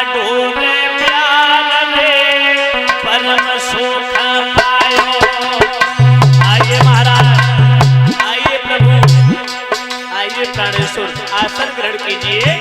ढूंढे प्यार में परम सुख पायो। आइए महाराज, आइए प्रभु, आइए प्राणेश्वर, आसन ग्रहण कीजिए।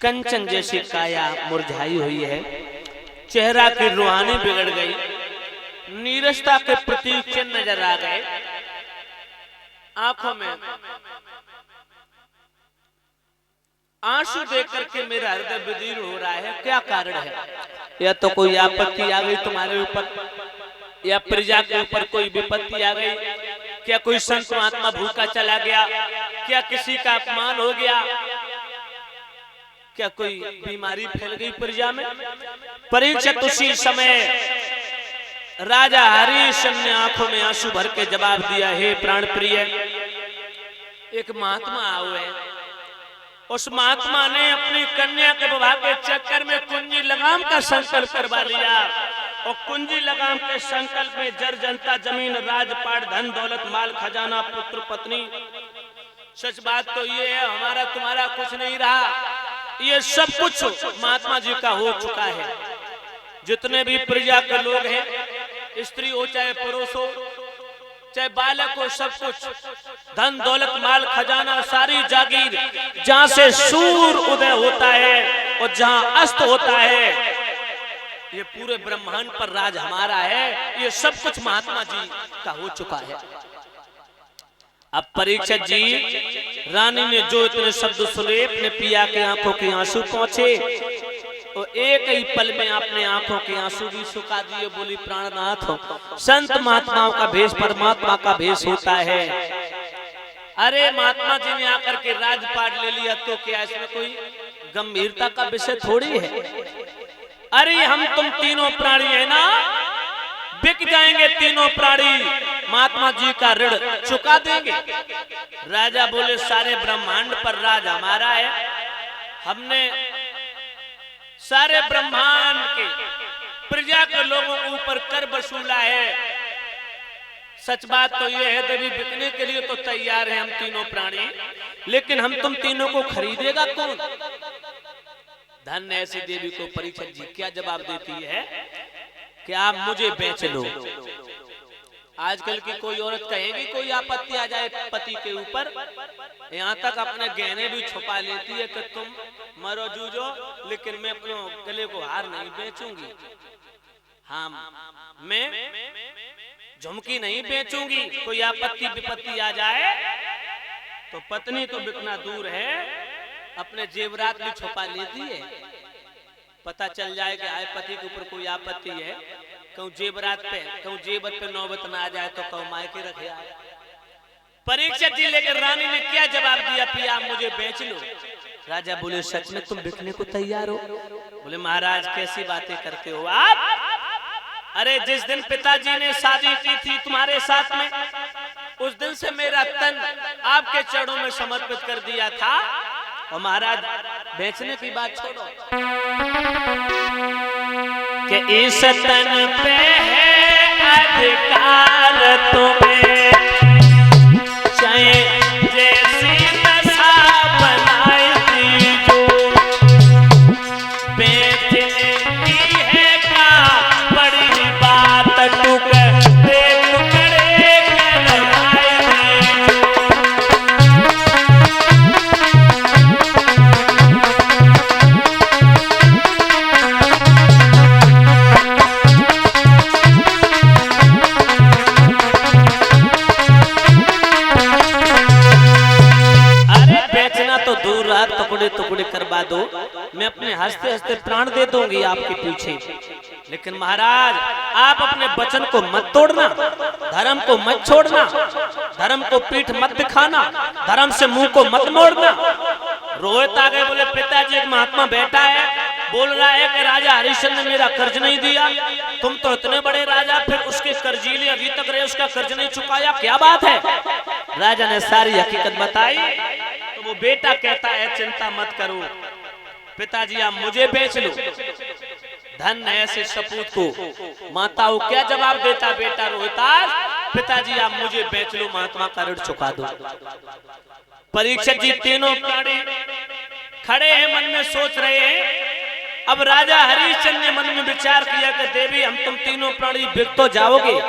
कंचन जैसी काया मुरझाई हुई है, चेहरा की रूहानी बिगड़ गई, नीरसता के प्रतीक चिन्ह नजर आ गए, आंखों में आंसू देख करके मेरा हृदय विदीर्ण हो रहा है। क्या कारण है? या तो कोई आपत्ति आ गई तुम्हारे ऊपर, या प्रजा के ऊपर कोई विपत्ति आ गई, क्या कोई संत महात्मा भूखा चला गया, क्या किसी का अपमान हो गया, क्या कोई बीमारी फैल गई प्रजा में? परीक्षित उसी समय राजा हरिश्चंद्र ने आंखों में आंसू भर के जवाब दिया, हे प्राण प्रिय, एक महात्मा आए, उस महात्मा ने अपनी कन्या के विवाह के चक्कर में कुंजी लगाम का संकल्प करवा लिया, और कुंजी लगाम के संकल्प में जर जनता, जमीन, राजपाट, धन दौलत, माल खजाना, पुत्र पत्नी। सच बात तो ये है, हमारा तुम्हारा कुछ नहीं रहा, ये सब कुछ महात्मा जी का हो चुका है। जितने भी प्रजा के लोग हैं, स्त्री हो चाहे पुरुष हो चाहे बालक हो, सब कुछ धन दौलत, माल खजाना, सारी जागीर, जहां से सूर्य उदय होता है और जहां अस्त होता है, ये पूरे ब्रह्मांड पर राज हमारा है। ये सब कुछ महात्मा जी का हो चुका है। अब परीक्षित जी, रानी ने जो इतने शब्द सुने, अपने पिया के आंखों के आंसू पहुंचे, और एक ही पल में अपने आंखों के आंसू भी सुखा दिए। बोली, प्राणनाथ हो, संत महात्माओं का भेष परमात्मा का भेष होता है। अरे महात्मा जी ने आकर के राजपाट ले लिया तो क्या इसमें कोई गंभीरता का विषय थोड़ी है? अरे हम तुम तीनों प्राणी है ना, बिक जाएंगे तीनों प्राणी, महात्मा जी का ऋण चुका देंगे। राजा बोले, सारे ब्रह्मांड पर राज हमारा है, हमने सारे ब्रह्मांड के प्रजा के लोगों के ऊपर कर वसूला है। सच बात तो यह है, देवी बिकने के लिए तो तैयार हैं हम तीनों प्राणी, लेकिन हम तुम तीनों को खरीदेगा कौन? धन्य ऐसी देवी को परीक्षित जी क्या जवाब देती है कि आप मुझे बेच लो। आजकल की कोई औरत कहेगी कोई आपत्ति आ जाए पति के ऊपर, यहाँ तक अपने गहने भी छुपा लेती है कि तुम मरो जूझो, लेकिन मैं अपने गले को हार नहीं बेचूंगी, हाँ मैं झुमकी नहीं बेचूंगी। कोई आपत्ति विपत्ति आ जाए तो पत्नी तो बिकना दूर है, अपने जेवरात भी छुपा लेती है। पता चल जाए कि आए पति के ऊपर कोई आपत्ति है, कहूँ जेवरात पे, कहूँ जेवर पे नौबत ना आ जाए तो कहूँ मायके रखे आए। परीक्षित जी लेकर रानी ने क्या जवाब दिया, पिया मुझे बेच लो। राजा बोले सच में तुम बिकने को तैयार हो? बोले महाराज कैसी बातें करते हो आप? अरे जिस दिन पिताजी ने शादी की थी तुम्हारे साथ में, उस दिन से मेरा तन आपके चरणों में समर्पित कर दिया था। और महाराज बेचने की बात छोड़ो कि इस तन पे है अधिकार तुम्हें, चाहे जैसी दशा बनाई थी जो बेचने की है का बड़ी बात टुकड़े टुकड़े लगाई थी। तो दूर रहा, टुकड़े टुकड़े करवा दो, मैं अपने हंसते हंसते प्राण दे दूंगी आपके पीछे। लेकिन महाराज आप अपने वचन को मत तोड़ना, धर्म को मत छोड़ना, धर्म को पीठ मत दिखाना, धर्म से मुंह को मत मोड़ना। रोहित आ गए, बोले पिताजी एक महात्मा बैठा है, बोल रहा है कि राजा हरिश्चंद्र ने मेरा कर्ज नहीं दिया। तुम तो इतने बड़े राजा, फिर उसके कर्जीले अभी तक रहे, उसका कर्ज नहीं चुकाया, क्या बात है? राजा ने सारी हकीकत बताई। तो वो बेटा कहता है चिंता मत करो पिताजी, आप मुझे बेच लो। धन ऐसे सपूत को माताओं क्या जवाब देता बेटा रोहितास, पिताजी आप मुझे बेच लो, महात्मा का ऋण चुका दो। परीक्षित जी तीनों प्राणी खड़े हैं, मन में सोच रहे हैं। अब राजा हरिश्चंद्र ने मन में विचार किया कि देवी हम तुम तीनों प्राणी बिक तो जाओगे,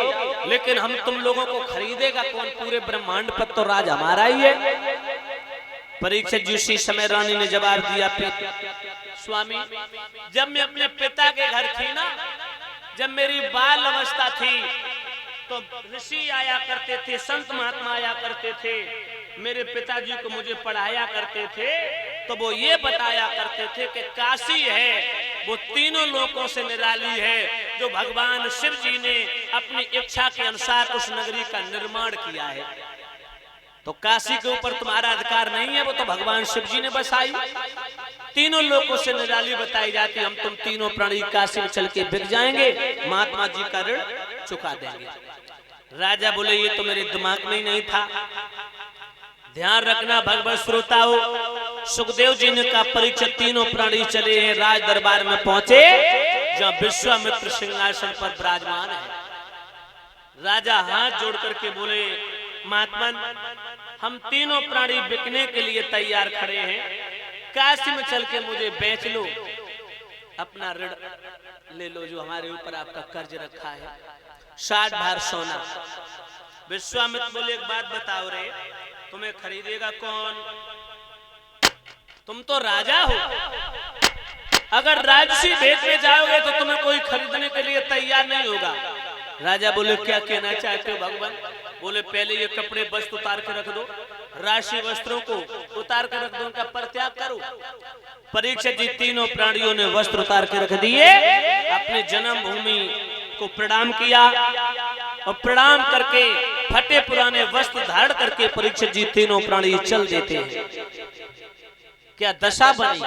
लेकिन हम तुम लोगों को खरीदेगा कौन? पूरे ब्रह्मांड पर तो राज हमारा ही है। परीक्षित जी उसी समय रानी ने जवाब दिया, स्वामी जब मैं अपने पिता के घर थी ना, जब मेरी बाल अवस्था थी तो ऋषि आया करते थे, संत महात्मा आया करते थे, मेरे पिताजी को मुझे पढ़ाया करते थे। तो वो ये बताया करते थे कि काशी है वो तीनों लोकों से निराली है, जो भगवान शिव जी ने अपनी इच्छा के अनुसार उस नगरी का निर्माण किया है। तो काशी के ऊपर तुम्हारा अधिकार नहीं है, वो तो भगवान शिव जी ने बसाई। तीनों लोगों से निराली बताई जाती, हम तुम तीनों प्राणी काशी में चल के बिक जाएंगे, महात्मा जी का ऋण चुका देंगे। राजा बोले ये तो मेरे दिमाग में ही नहीं था। ध्यान रखना भगवत श्रोताओं, सुखदेव जी ने कहा परीक्षित तीनों प्राणी चले हैं, राज दरबार में पहुंचे जहां विश्वामित्र सिंहासन पर विराजमान है। राजा हाथ जोड़ करके बोले महात्मन हम तीनों प्राणी बिकने के लिए तैयार खड़े हैं, काशी में चल के मुझे बेच लो, अपना ऋण ले लो जो हमारे ऊपर आपका कर्ज रखा है, 60 भार सोना। विश्वामित्र बोले एक बात बताओ रे, तुम्हें खरीदेगा कौन? तुम तो राजा हो, अगर राजसी बेचने जाओगे तो तुम्हें कोई खरीदने के लिए तैयार नहीं होगा। राजा बोले क्या कहना चाहते हो भगवान? बोले पहले ये कपड़े वस्त्र उतार के रख दो, राशि वस्त्रों को उतार के रख दो, उनका परित्याग करो। परीक्षित जी तीनों प्राणियों ने वस्त्र उतार के रख दिए, अपने जन्म भूमि को प्रणाम किया और प्रणाम करके फटे पुराने वस्त्र धारण करके परीक्षित जी तीनों प्राणी चल देते हैं। क्या दशा बनी।